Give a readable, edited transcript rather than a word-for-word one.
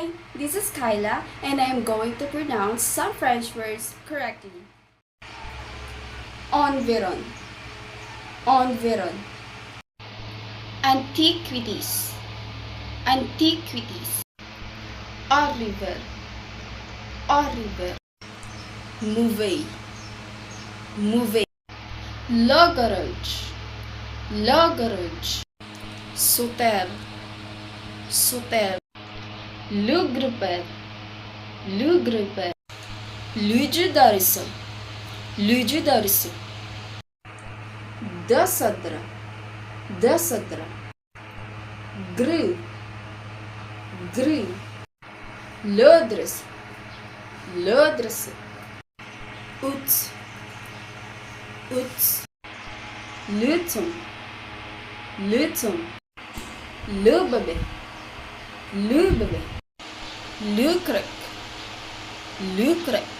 Hi, this is Kyla and I am going to pronounce some French words correctly. Environ, environ. Antiquities, antiquities. Arriver, arriver. Mouver, mouver. Le garage, le garage. Sauter, sauter. Le grupper, le grupper. Lucu darısı, lucu darısı. Desadra, desadra. Gru, gru. Lödres, lödres. Ut, ut. Luton, luton. Le bébé, le bébé. Le crec, le crec.